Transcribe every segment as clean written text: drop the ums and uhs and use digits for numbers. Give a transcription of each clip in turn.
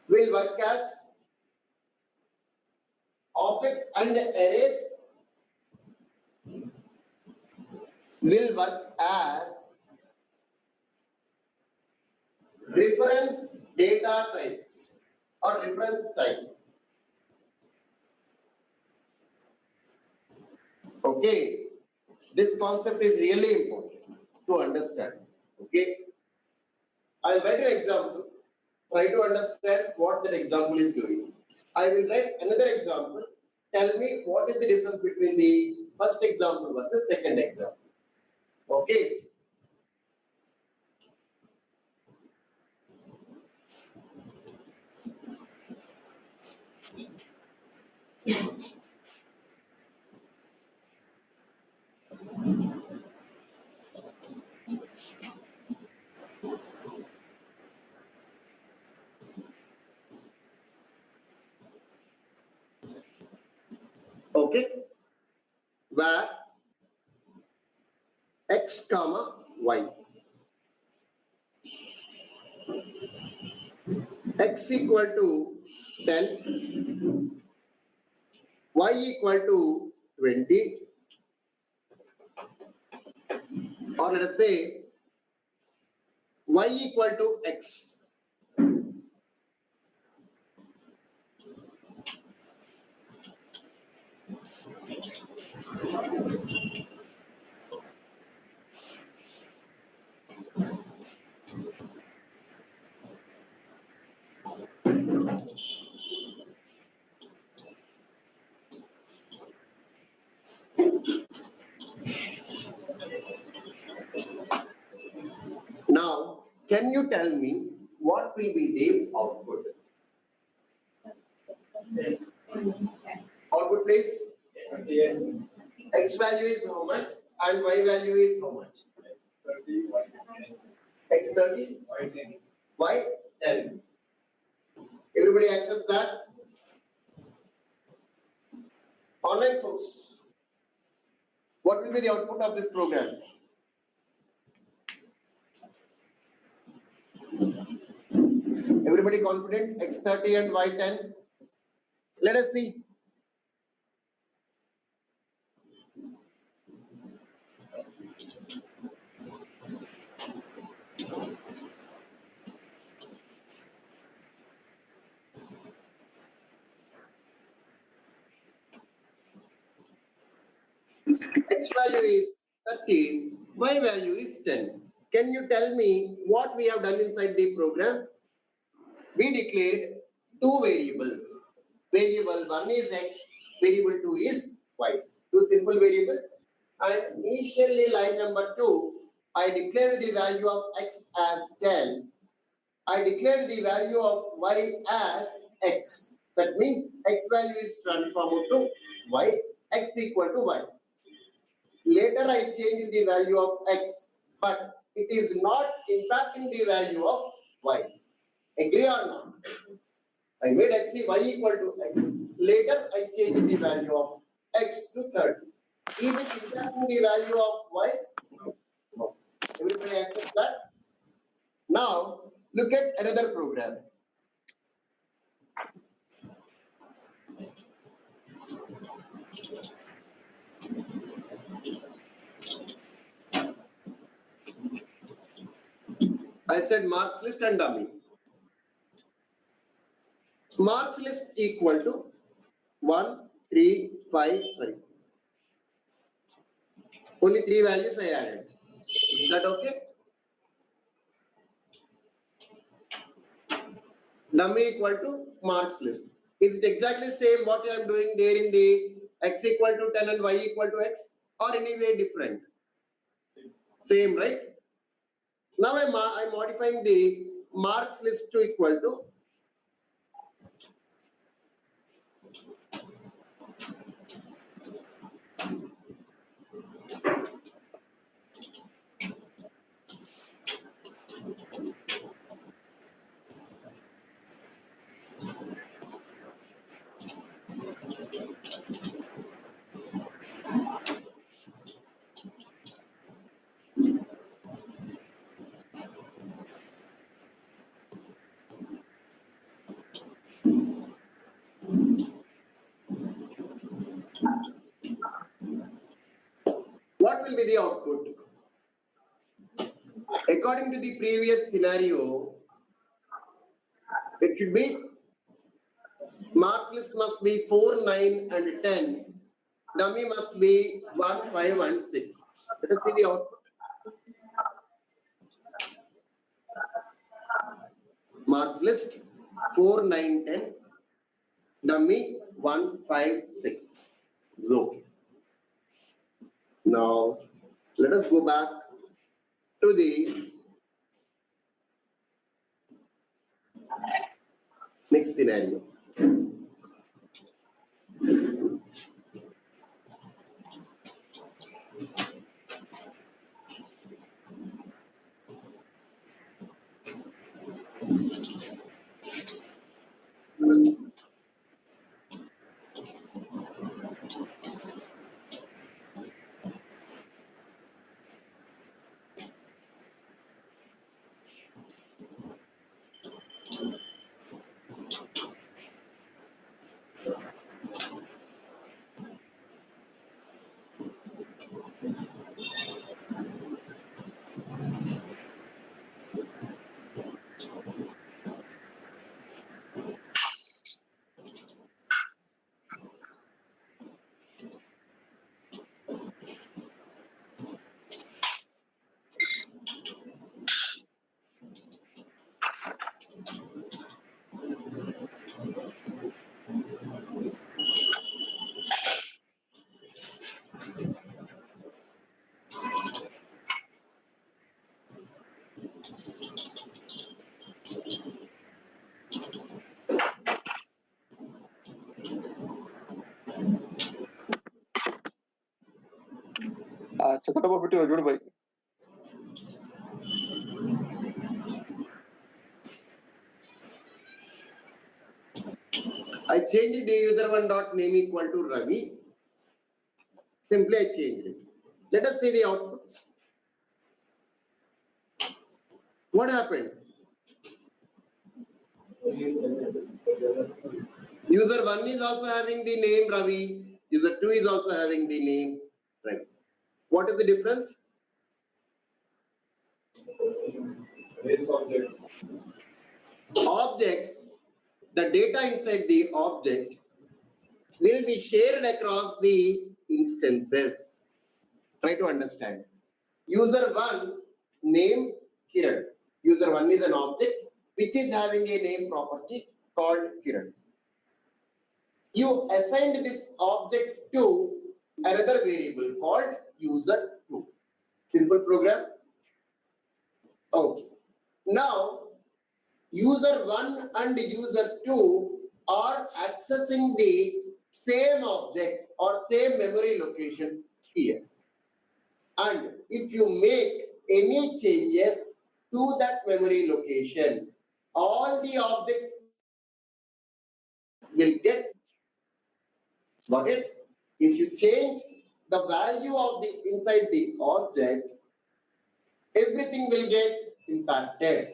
will work as objects and arrays will work as reference data types or reference types. Okay, this concept is really important to understand. Okay, I'll write an example. Try to understand what that example is doing. I will write another example. Tell me what is the difference between the first example versus second example. Okay. Okay, where x comma y, x equal to 10, y equal to 20, or let us say y equal to x. Now, can you tell me what will be the output? Output please. X value is how much and y value is how much? X 30, y 10. Everybody accepts that? Online folks, what will be the output of this program? Everybody confident? X 30 and y 10. Let us see. X value is 30, y value is 10. Can you tell me what we have done inside the program? We declared two variables. Variable 1 is x, variable 2 is y. Two simple variables. And initially line number 2, I declared the value of x as 10. I declared the value of y as x. That means x value is transformed to y, x equal to y. Later I changed the value of x, but it is not impacting the value of y. Agree or not? I made x y equal to x. Later I changed the value of x to 30. Is it impacting the value of y? No. Everybody accept that? Now look at another program. I said marks list and dummy. Marks list equal to 1, 3, 5, sorry. Only 3 values I added. Is that okay? Dummy equal to marks list. Is it exactly same what I am doing there in the x equal to 10 and y equal to x, or anyway different? Same, right? Now I'm modifying the marks list to equal to will be the output? According to the previous scenario, it should be marks list must be 4, 9, and 10. Dummy must be 1, 5, and 6. Let us see the output. Marks list 4, 9, 10. Dummy 1, 5, 6. It's okay. Now let us go back to the next scenario. I changed the user one dot name equal to Ravi. Simply I changed it. Let us see the outputs. What happened? User 1 is also having the name Ravi. User 2 is also having the name Ravi. What is the difference? Objects, the data inside the object will be shared across the instances. Try to understand. User 1 name Kiran. User 1 is an object which is having a name property called Kiran. You assigned this object to another variable called user 2. Simple program. Okay. Now, user 1 and user 2 are accessing the same object or same memory location here. And if you make any changes to that memory location, all the objects will get. Got it? If you change the value of the inside the object, everything will get impacted.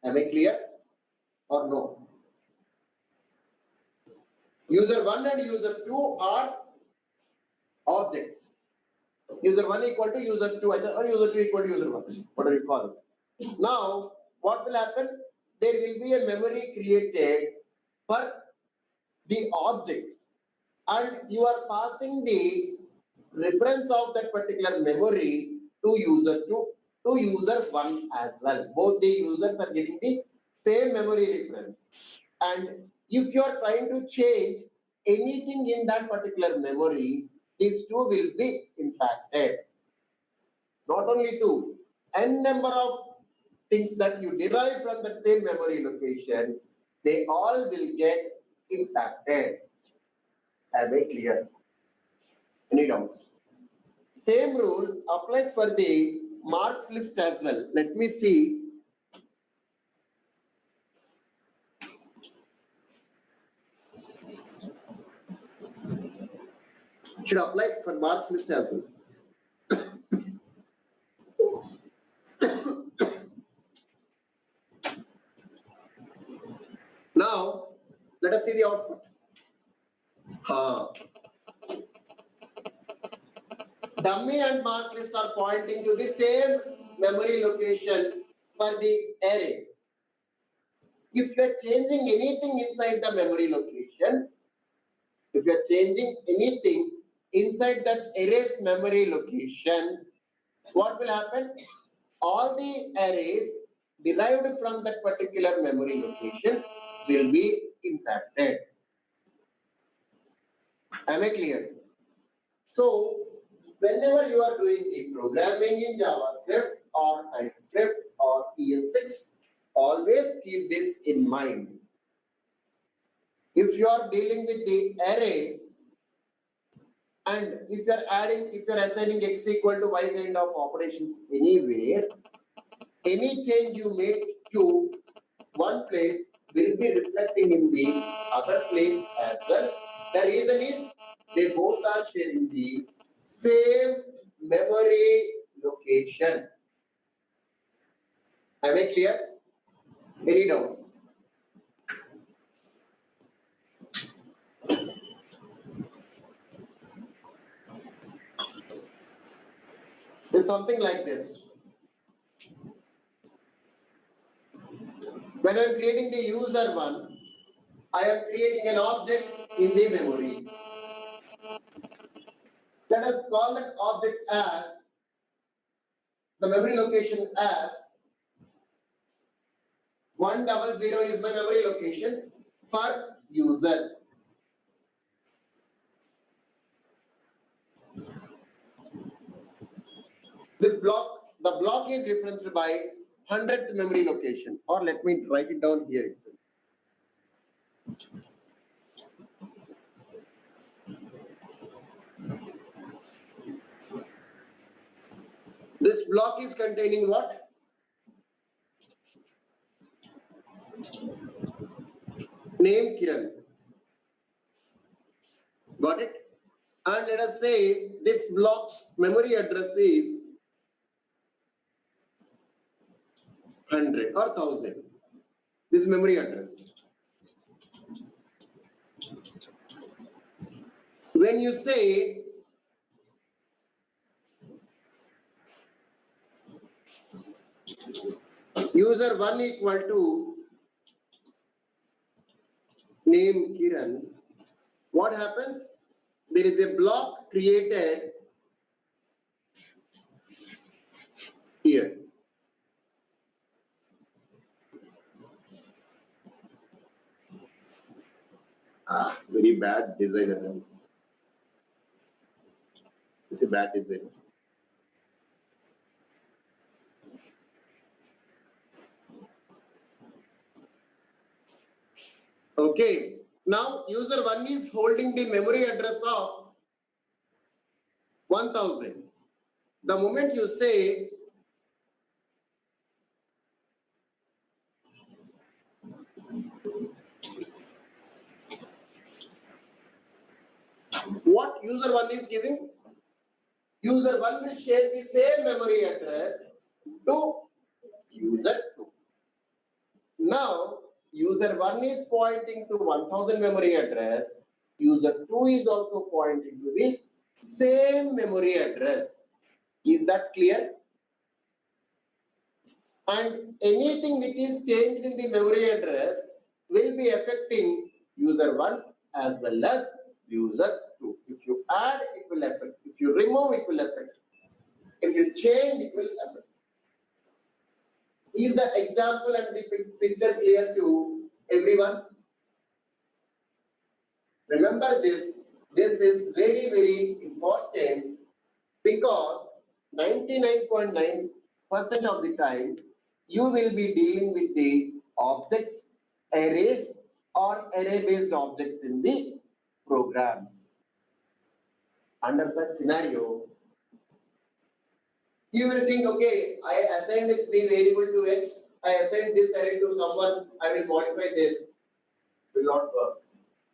Am I clear or no? User 1 and user 2 are objects. User 1 equal to user 2 or user 2 equal to user 1. What do you call it? Now, what will happen? There will be a memory created for the object, and you are passing the reference of that particular memory to user 2 to user 1 as well. Both the users are getting the same memory reference. And if you are trying to change anything in that particular memory, these two will be impacted. Not only two, n number of things that you derive from that same memory location, they all will get impacted. Am I clear? Any doubts? Same rule applies for the marks list as well. Let me see. Should apply for marks list as well. Now, let us see the output. dummy and marked list are pointing to the same memory location for the array. If you are changing anything inside the memory location, if you are changing anything inside that array's memory location, what will happen? All the arrays derived from that particular memory location will be impacted. Am I clear? So, whenever you are doing the programming in JavaScript or TypeScript or ES6, always keep this in mind. If you are dealing with the arrays, and if you are assigning x equal to y kind of operations anywhere, any change you make to one place will be reflecting in the other place as well. The reason is they both are sharing the same memory location. Am I clear? Any doubts? It's something like this. When I am creating the user one, I am creating an object in the memory. Let us call that object as the memory location as 100 is my memory location for user. This block, the block is referenced by 100th memory location, or let me write it down here itself. This block is containing what? Name Kiran. Got it? And let us say this block's memory address is 100 or 1000. This memory address. When you say user 1 equal to name Kiran, what happens? There is a block created here. Very bad design. It's a bad design. Okay. Now user 1 is holding the memory address of 1000. The moment you say what user 1 is giving, user 1 will share the same memory address to user 2. Now user 1 is pointing to 1000 memory address, user 2 is also pointing to the same memory address. Is that clear? And anything which is changed in the memory address will be affecting user 1 as well as user 2. If you add, it will affect. If you remove, it will affect. If you change, it will affect. Is the example and the picture clear to everyone? Remember this. This is very, very important because 99.9% of the times you will be dealing with the objects, arrays, or array-based objects in the programs. Under such scenario, you will think, okay, I assigned the variable to x, I assigned this array to someone, I will modify this. It will not work.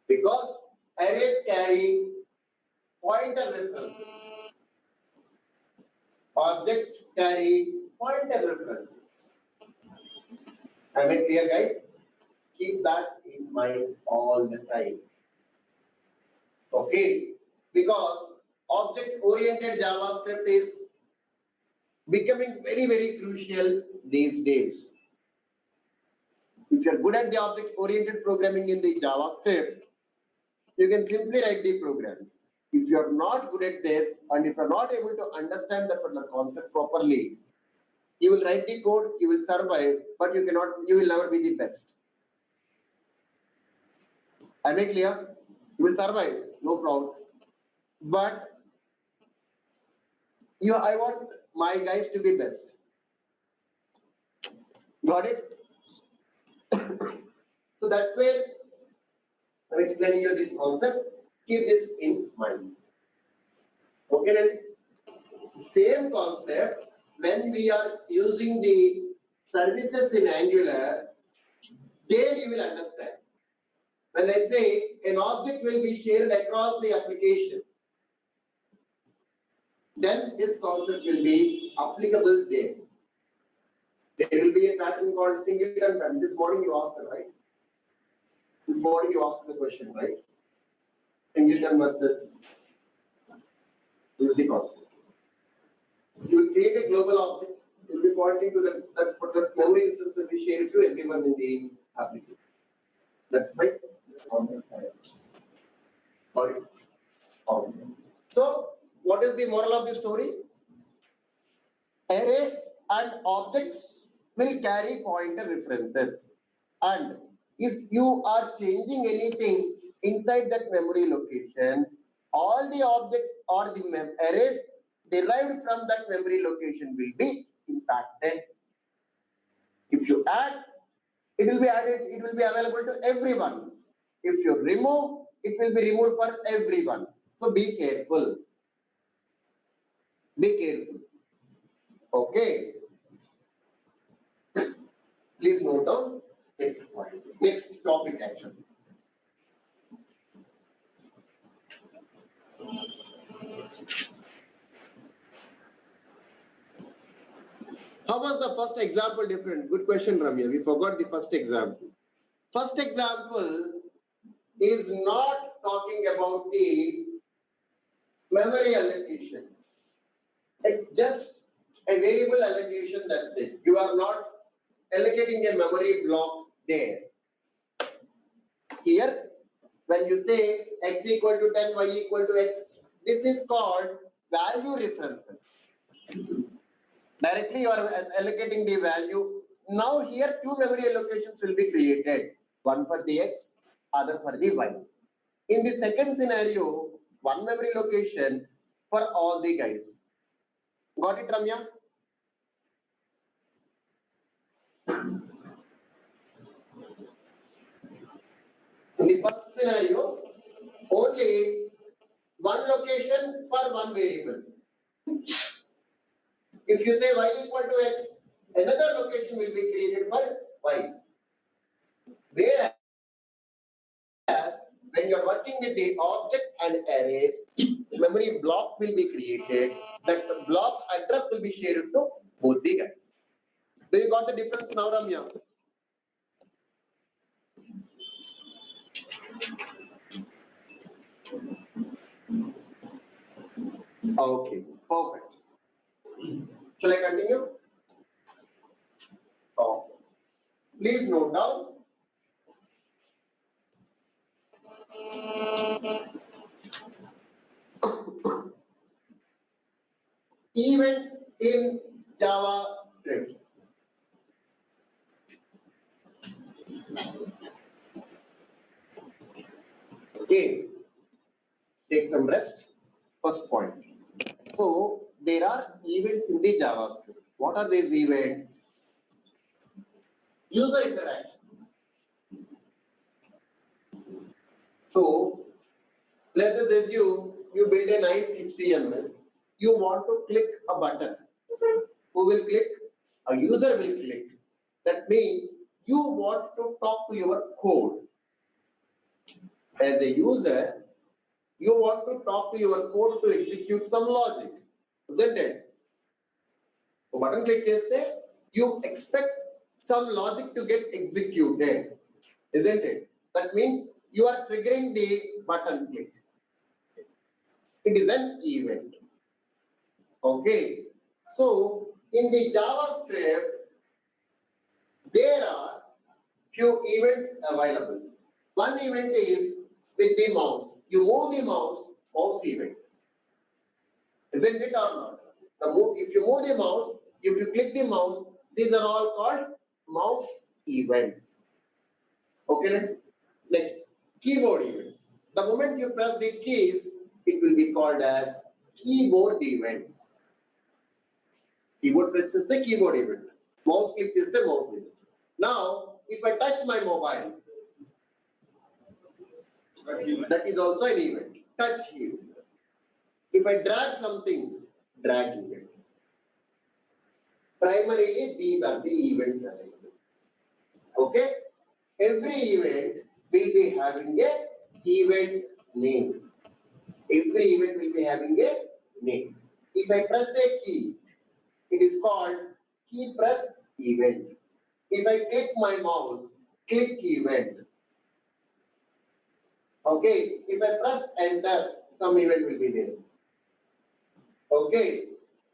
Because arrays carry pointer references. Objects carry pointer references. Am I clear, guys? Keep that in mind all the time. Okay? Because object-oriented JavaScript is becoming very, very crucial these days. If you're good at the object-oriented programming in the JavaScript, you can simply write the programs. If you're not good at this, and if you're not able to understand the particular concept properly, you will write the code, you will survive, but you will never be the best. Am I clear? You will survive, no problem. But I want my guys to be best. Got it? So that's where I'm explaining you this concept. Keep this in mind. Okay, then same concept when we are using the services in Angular, there you will understand. When I say an object will be shared across the application, then this concept will be applicable there. There will be a pattern called singleton pattern. This morning you asked, right? This morning you asked the question, right? Singleton versus is the concept. You will create a global object. You will be pointing to that memory instance will be shared to everyone in the application. That's why this concept happens. Got it? Okay. So, what is the moral of the story? Arrays and objects will carry pointer references, and if you are changing anything inside that memory location, all the objects or the arrays derived from that memory location will be impacted. If you add, it will be added, it will be available to everyone. If you remove, it will be removed for everyone. So be careful. Be careful. Okay. Please note down next point. Next topic actually. How was the first example different? Good question, Ramya. We forgot the first example. First example is not talking about the memory allocations. It's just a variable allocation, that's it. You are not allocating a memory block there. Here, when you say x equal to 10, y equal to x, this is called value references. Directly you are allocating the value. Now here two memory allocations will be created. One for the x, other for the y. In the second scenario, one memory location for all the guys. Got it, Ramya? In the first scenario, only one location for one variable. If you say y equal to x, another location will be created for y. Whereas, when you are working with the objects and arrays, memory block will be created. That block address will be shared to both the guys. Do you got the difference now, Ramya? Okay, perfect. Shall I continue? Oh. Please note down. Events in JavaScript. Okay, take some rest. First point. So there are events in the JavaScript. What are these events? User interactions. So let us assume you build a nice HTML. You want to click a button. Who will click? A user will click. That means you want to talk to your code. As a user, you want to talk to your code to execute some logic, isn't it? So button click cheste, you expect some logic to get executed, isn't it? That means you are triggering the button click. It is an event. Okay. So in the JavaScript, there are few events available. One event is with the mouse. You move the mouse event. Isn't it or not? If you move the mouse, if you click the mouse, these are all called mouse events. Okay, next, keyboard events. The moment you press the keys, it will be called as keyboard events. Keyboard press is the keyboard event. Mouse click is the mouse event. Now, if I touch my mobile, that is also an event. Touch event. If I drag something, drag event. Primarily, these are the events available. Okay? Every event will be having a event name. Every event will be having a name. If I press a key, it is called key press event. If I click my mouse, click event. Okay, if I press enter, some event will be there. Okay,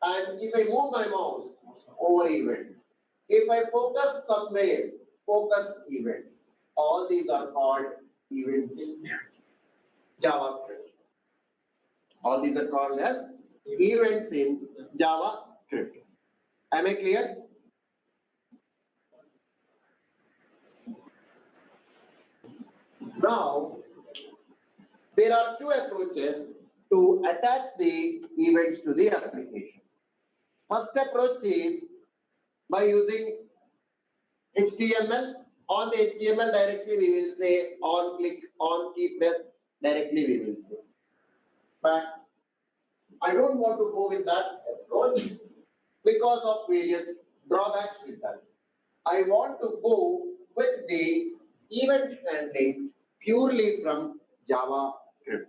and if I move my mouse, over event. If I focus somewhere, focus event. All these are called events in JavaScript. All these are called as events in JavaScript. Am I clear? Now, there are two approaches to attach the events to the application. First approach is by using HTML. On the HTML directly we will say on click, on key press, directly we will say. But I don't want to go with that approach because of various drawbacks with that. I want to go with the event handling purely from JavaScript.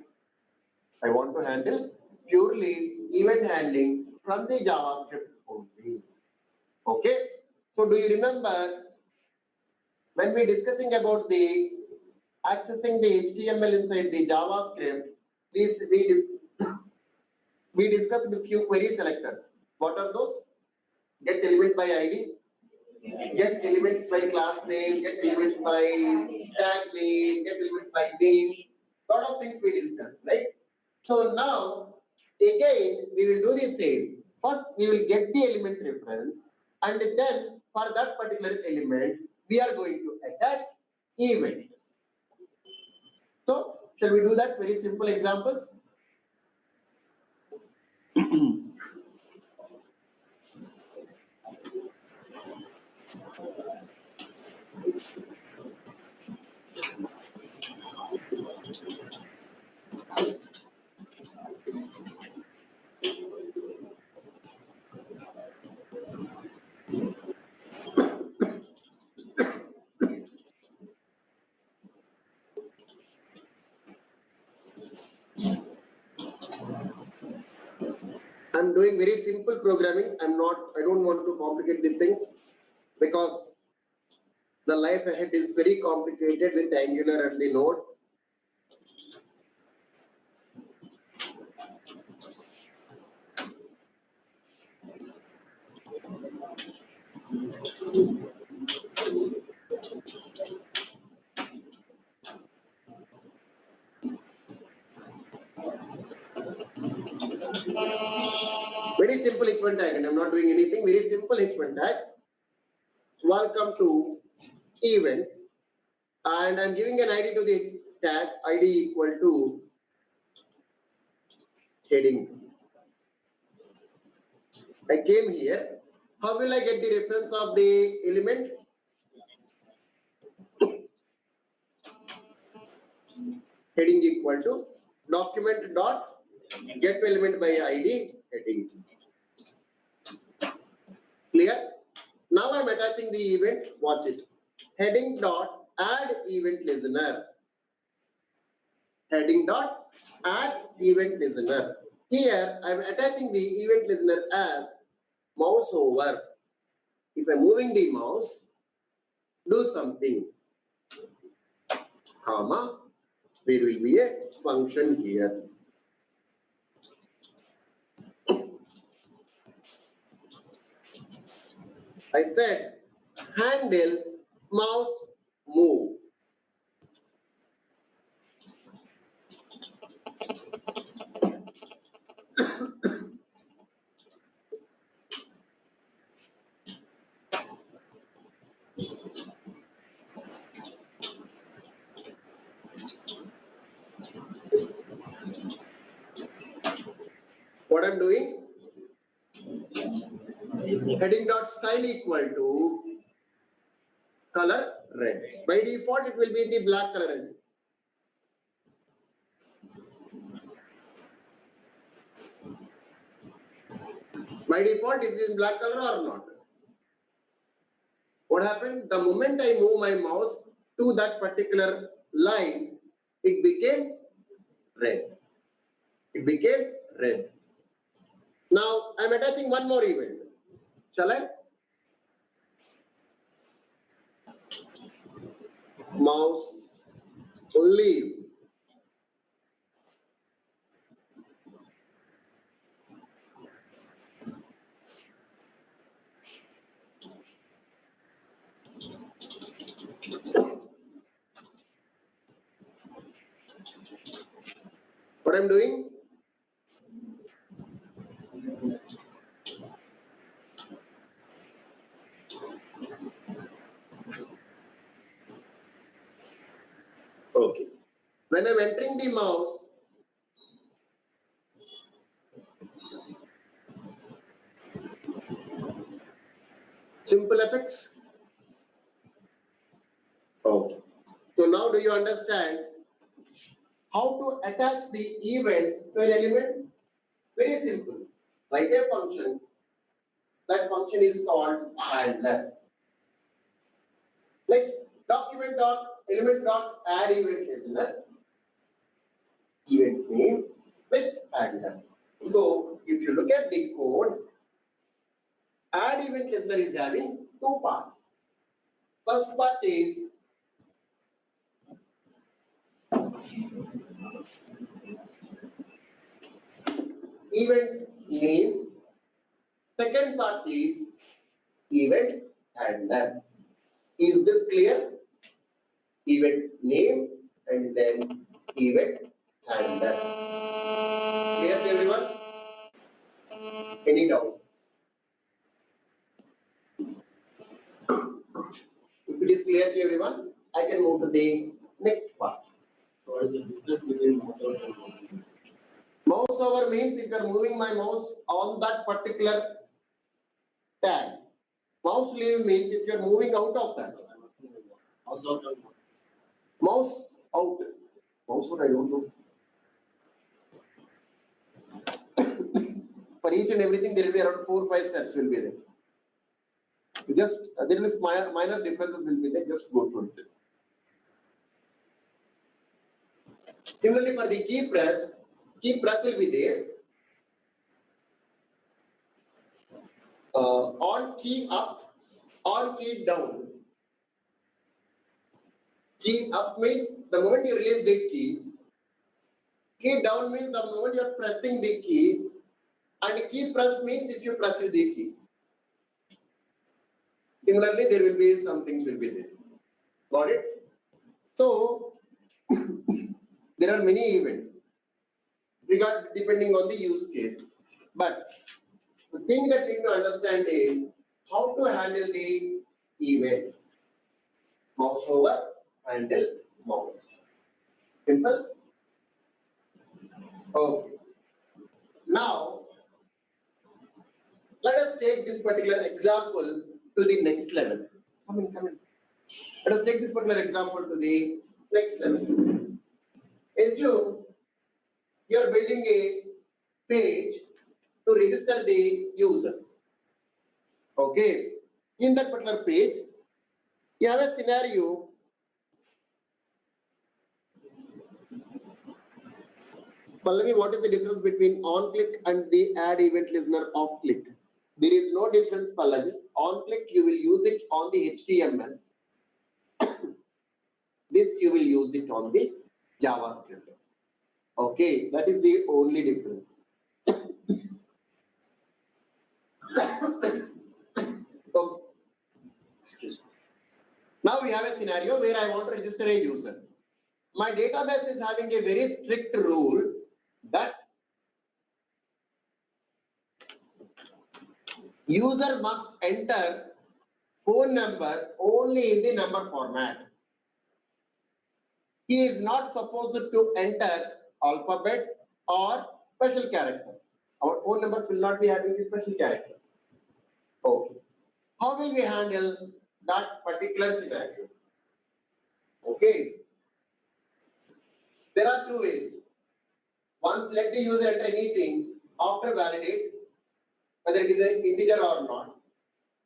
I want to handle purely event handling from the JavaScript only. Okay. So do you remember when we discussing about the accessing the HTML inside the JavaScript, we discussed a few query selectors. What are those? Get element by ID, get elements by class name, get elements by tag name, get elements by name. Lot of things we discussed, right? So now, again, we will do the same. First, we will get the element reference, and then for that particular element, we are going to attach event. So, shall we do that? Very simple examples. I'm doing very simple programming. I don't want to complicate the things because the life ahead is very complicated with Angular and the Node. Very simple H1 tag, and I'm not doing anything. Very simple H1 tag. Welcome to events, and I'm giving an ID to the tag, ID equal to heading. I came here. How will I get the reference of the element? Heading equal to document dot get element by ID heading. Clear? Now I'm attaching the event. Watch it. Heading dot add event listener. Heading dot add event listener. Here I'm attaching the event listener as mouse over. If I'm moving the mouse, do something, comma, there will be a function here. I said handle, mouse, move. What I'm doing? Heading dot style equal to color red. By default, it will be the black color red. By default, is this black color or not? What happened? The moment I move my mouse to that particular line, it became red. It became red. Now I'm attaching one more event. Shall I? Mouse leave. What I'm doing? Okay. When I'm entering the mouse, simple effects. Okay. So now do you understand how to attach the event to an element? Very simple. Write a function. That function is called handler. Next, document dot element dot add event listener. Event name with handler. So if you look at the code, add event listener is having two parts. First part is event name. Second part is event handler. Is this clear? Event name and then event handler. Clear to everyone? Any doubts? If it is clear to everyone, I can move to the next part. What is the difference between mouse over and mouse? Mouse over means if you are moving my mouse on that particular tab. Mouse leave means if you are moving out of that. Mouse out and mouse. Mouse out. Mouse out, I don't know. For each and everything, there will be around 4 or 5 steps will be there. Just there is minor differences will be there. Just go through it. Similarly, for the key press will be there. On key up, on key down. Key up means the moment you release the key. Key down means the moment you are pressing the key. And key press means if you press the key. Similarly, there will be some things will be there. Got it? So, there are many events depending on the use case. But the thing that we need to understand is how to handle the events. Mouse over, handle mouse. Simple? Okay. Now, let us take this particular example to the next level. Come in. Let us take this particular example to the next level. Assume you are building a page to register the user. Okay. In that particular page, you have a scenario. Pallavi, what is the difference between on click and the add event listener off click? There is no difference, Pallavi. On click, you will use it on the HTML. This you will use it on the JavaScript. Okay, that is the only difference. So Now we have a scenario where I want to register a user. My database is having a very strict rule that user must enter phone number only in the number format. He is not supposed to enter alphabets or special characters. Our phone numbers will not be having the special characters. Okay. How will we handle that particular scenario? Okay. There are two ways. Once let the user enter anything after validate, whether it is an integer or not.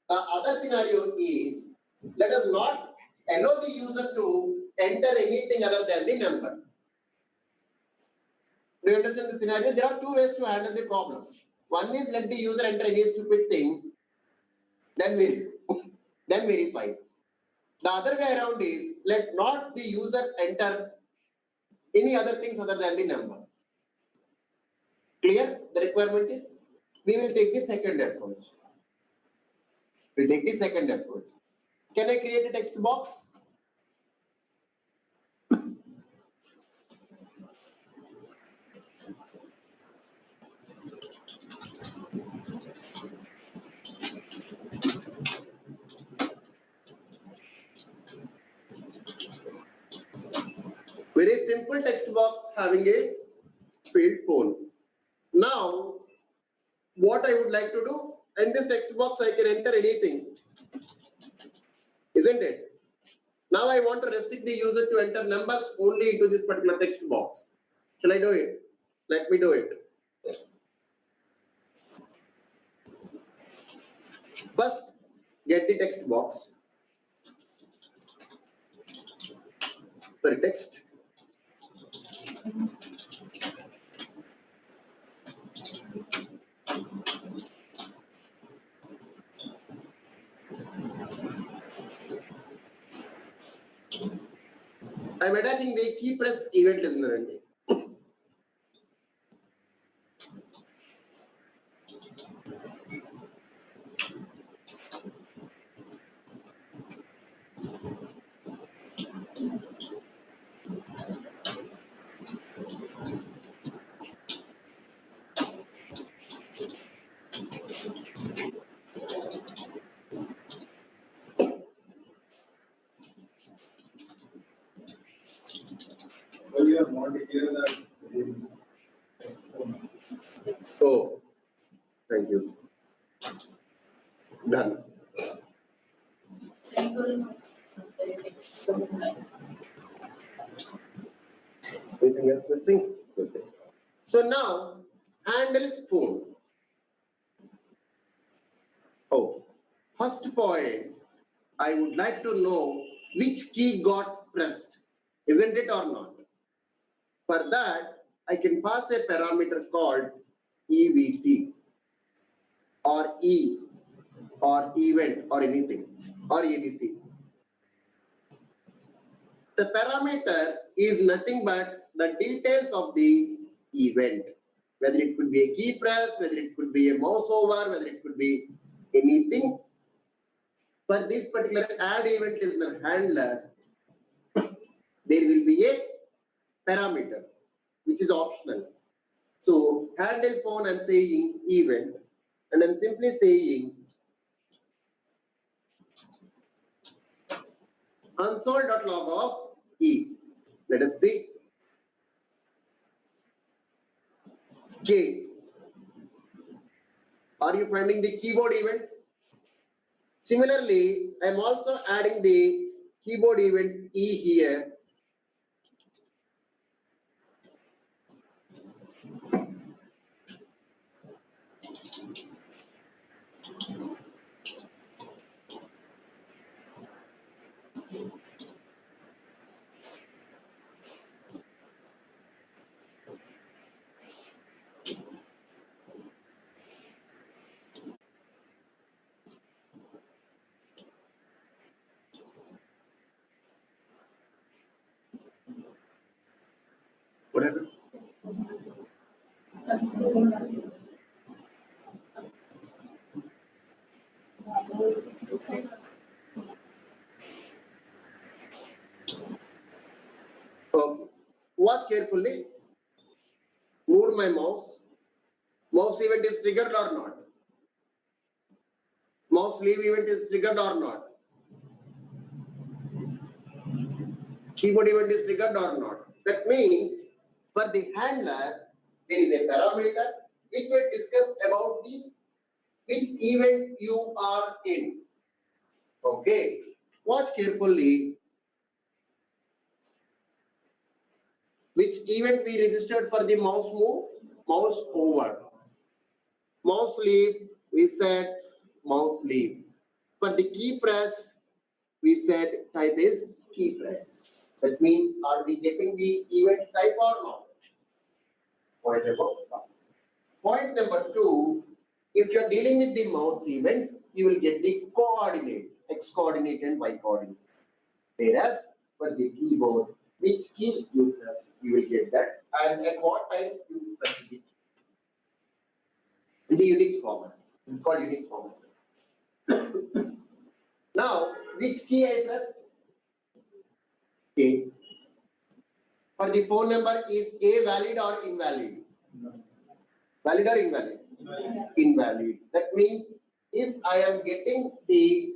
The other scenario is let us not allow the user to enter anything other than the number. Do you understand the scenario? There are two ways to handle the problem. One is let the user enter any stupid thing, then verify. The other way around is let not the user enter any other things other than the number. Clear? The requirement is we will take the second approach. We'll take the second approach. Can I create a text box? Very simple text box having a field phone. Now, what I would like to do, in this text box I can enter anything, isn't it? Now I want to restrict the user to enter numbers only into this particular text box. Shall I do it? Let me do it. First, get the text box. Sorry, text. I'm attaching the key press event listener. Oh, thank you. Done. Anything else missing? Okay. So now, handle phone. Oh, first point, I would like to know which key got pressed, isn't it or not? For that, I can pass a parameter called EVT or E or event or anything or ABC. The parameter is nothing but the details of the event, whether it could be a key press, whether it could be a mouse over, whether it could be anything. For this particular add event listener handler, there will be a parameter which is optional. So handle phone, I'm saying event, and I'm simply saying console.log of E. Let us see. K. Are you finding the keyboard event? Similarly, I'm also adding the keyboard events E here. Whatever. Watch carefully. Move my mouse. Mouse event is triggered or not? Mouse leave event is triggered or not? Keyboard event is triggered or not? That means for the handler, there is a parameter which will discuss about the which event you are in. Okay. Watch carefully. Which event we registered for the mouse move? Mouse over. Mouse leave, we said mouse leave. For the key press, we said type is key press. That means are we getting the event type or not? Point number one. Point number two, if you are dealing with the mouse events, you will get the coordinates, x coordinate and y coordinate. Whereas for the keyboard, which key you press, you will get that, and at what time you press the key. In the Unix format. It's called Unix format. Now, which key I pressed? A. For the phone number, is A valid or invalid? Valid or invalid? Invalid. That means if I am getting the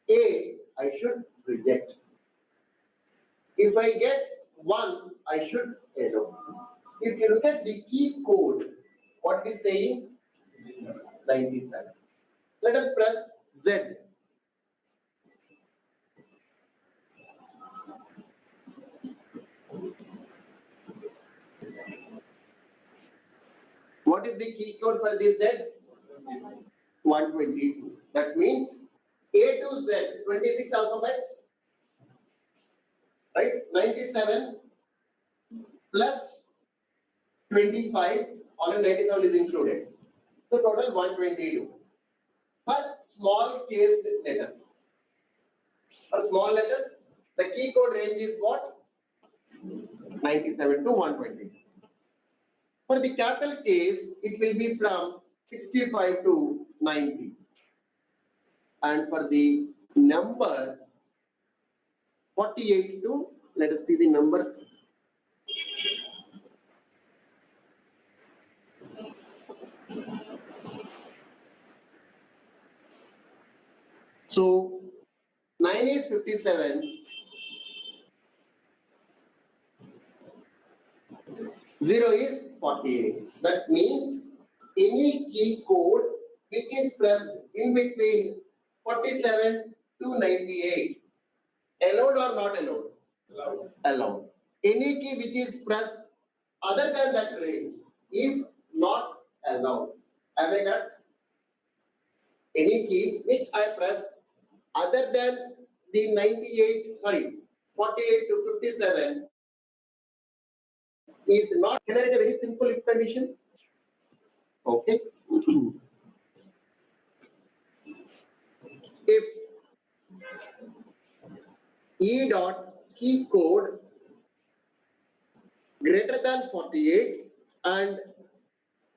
A, I should reject. If I get 1, I should allow. If you look at the key code, what is saying? 97. Let us press Z. What is the key code for this Z? 122. That means A to Z, 26 alphabets, right? 97 plus 25, all 97 is included. So total 122. For small case letters. For small letters, the key code range is what? 97 to 120. For the capital case, it will be from 65 to 90. And for the numbers, 48 to, let us see the numbers. So 9 is 57, 0 is 48. That means any key code which is pressed in between 47 to 98, allowed or not allowed? Allowed. Allowed. Any key which is pressed other than that range is not allowed. Have I got? Any key which I press other than the 48 to 57 is not. Can I write a very simple if condition? Okay. If E dot key code greater than 48 and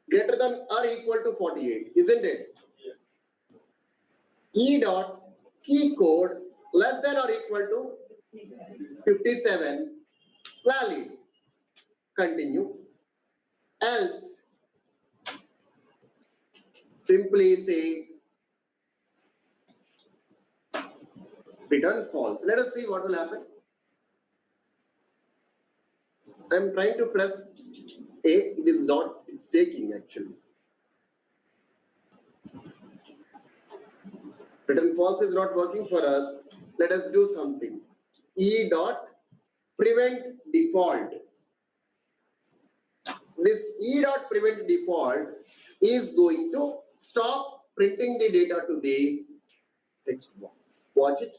greater than or equal to 48, isn't it? E dot key code less than or equal to 57, valid. Continue. Else, simply say return false. Let us see what will happen. I am trying to press A, it is not, it's taking actually. Return false is not working for us. Let us do something. E dot prevent default. This E dot prevent default is going to stop printing the data to the text box. Watch it.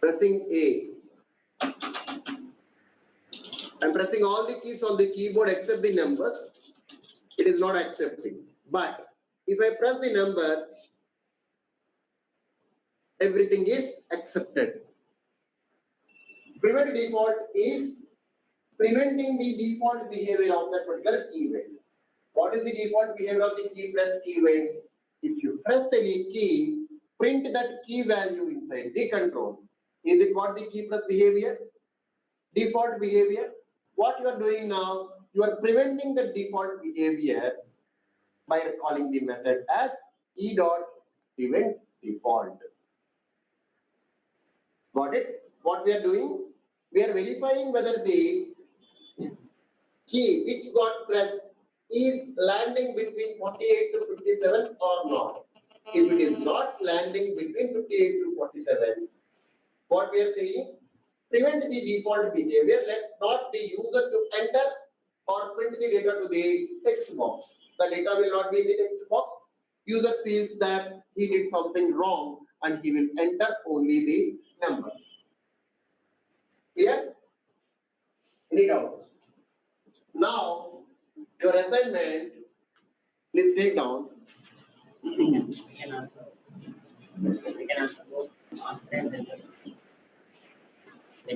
Pressing A. I'm pressing all the keys on the keyboard except the numbers. It is not accepting. But if I press the numbers, everything is accepted. Prevent default is preventing the default behavior of that particular event. What is the default behavior of the key press event? If you press any key, print that key value inside the control. Is it what the key press behavior? default behavior. What you are doing now, you are preventing the default behavior by calling the method as e dot prevent default. Got it? What we are doing? We are verifying whether the key which got pressed is landing between 48 to 57 or not. If it is not landing between 58 to 47, what we are saying? Prevent the default behavior. Let not the user to enter or print the data to the text box. The data will not be in the text box. User feels that he did something wrong and he will enter only the numbers. Clear? Any doubts? Now, your assignment, please take down. We can answer both mask and regular.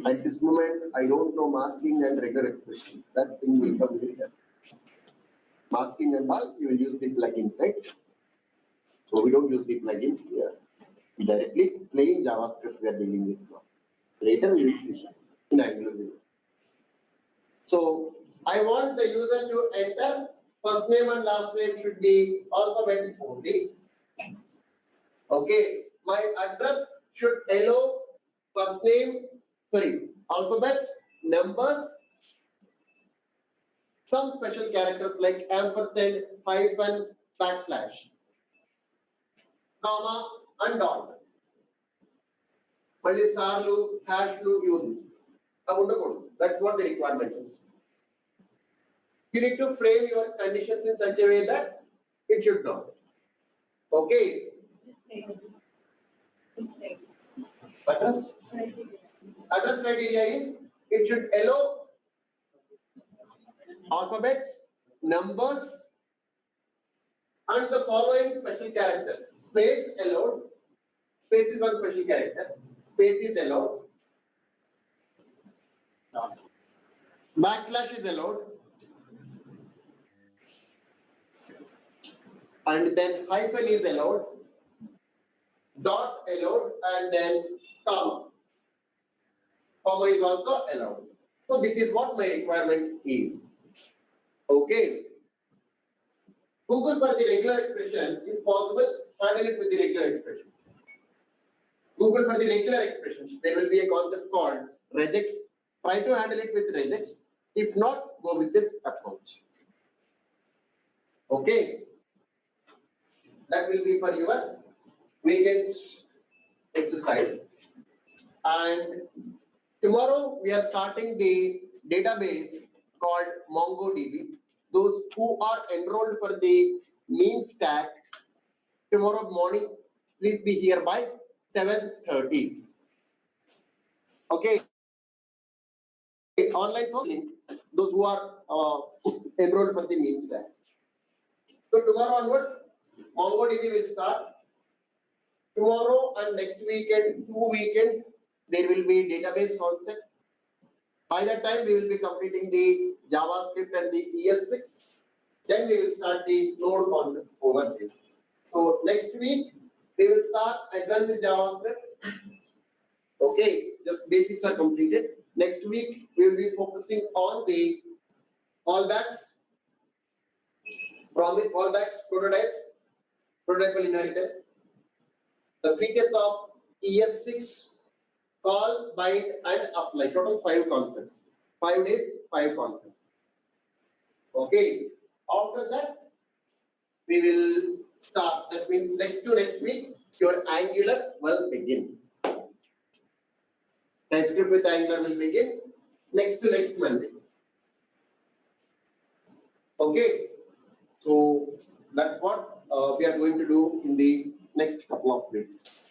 At this moment, I don't know masking and regular expressions. That thing will come later. Masking and all, you will use the plugins, right? So we don't use the plugins here. Directly plain JavaScript we are dealing with now. Later we will see in Angular video. So I want the user to enter first name and last name should be alphabets only. Okay, my address should allow first name, alphabets, numbers, some special characters like ampersand, hyphen, backslash, comma, and dot. Mali starlu, hashlu, use. That's what the requirement is. You need to frame your conditions in such a way that it should not. Okay. Address criteria is it should allow alphabets, numbers, and the following special characters. Space allowed. Space is one special character. Space is allowed. Backslash is allowed. And then hyphen is allowed. Dot allowed, and then comma. Comma is also allowed. So this is what my requirement is. Okay. Google for the regular expressions, if possible, handle it with the regular expression. Google for the regular expressions, there will be a concept called regex. Try to handle it with regex. If not, go with this approach. Okay. That will be for your weekends exercise. And tomorrow we are starting the database called MongoDB. Those who are enrolled for the mean stack, tomorrow morning, please be here by 7:30. Okay. Online link, those who are enrolled for the mean stack. So tomorrow onwards, MongoDB will start. Tomorrow and next weekend, 2 weekends, there will be database concepts. By that time, we will be completing the JavaScript and the ES6. Then we will start the Node concepts over there. So next week, we will start advanced JavaScript. Okay, just basics are completed. Next week, we will be focusing on the callbacks, promise callbacks, prototypes, prototypal inheritance, the features of ES6, call, bind, and apply. Total 5 concepts. 5 days, 5 concepts. Okay. After that, we will start. That means next week, your Angular will begin. TypeScript with Angular will begin next Monday. Okay. So that's what we are going to do in the next couple of weeks.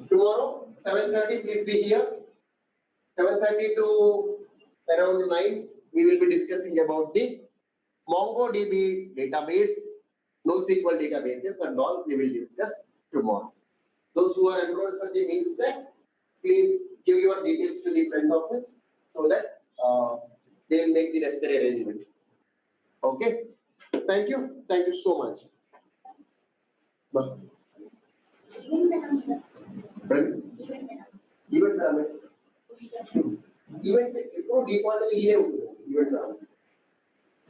Tomorrow, 7:30, please be here. 7:30 to around 9, we will be discussing about the MongoDB database, NoSQL databases and all we will discuss tomorrow. Those who are enrolled for the mean stack, please give your details to the front office so that they will make the necessary arrangements. Okay. Thank you. Thank you so much. Bye. Even parameters. Event ఎక్కువ default ఇదే ఉంటుంది event రాదు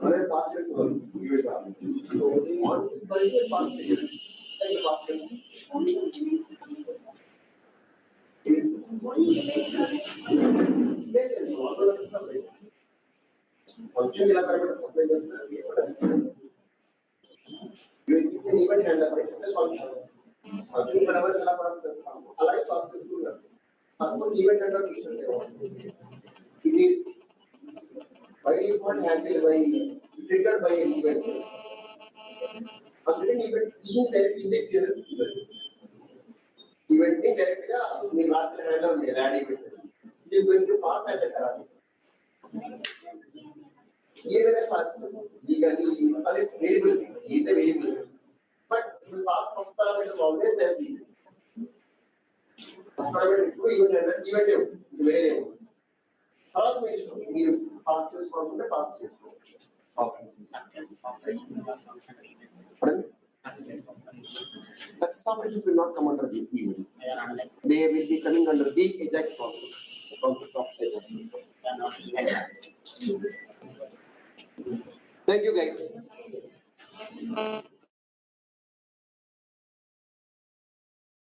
అలాగే pass చేసుకోవాలి event రాదు so on పరిచే pass చేయాలి అంటే పాస్ చేయాలి ఫంక్షన్ ఇలా కరెక్ట్ సప్లై చేస్తారు ఈవెంట్ హ్యాండల్ ఫంక్షన్ ఫంక్షన్ బరాబర్ ఎలా పాస్ చేస్తాము అలాగే పాస్ చేసుకుంటారు అప్పుడు ఈవెంట్ హ్యాండల్ తీసుకుంటారు it is by default handled by triggered by an event. అందుకని ఈవెంట్ ఈవెంట్ డైరెక్ట్ ఇంజెక్ట్ చేయాలి ఈవెంట్ ని డైరెక్ట్ గా మీరు రాసిన హ్యాండల్ ఉంది add event it is going to pass as a కరాలి ये मेरे पास legally अरे variable is a variable but the pass first parameter is always as event first parameter to event is variable తర్వాత మీరు పాస్ చేసుకోవాలంటే pass చేసుకోవచ్చు okay Success operation will not function event. Success operations will not come under the event. They are unlike They will be coming under the Ajax concepts.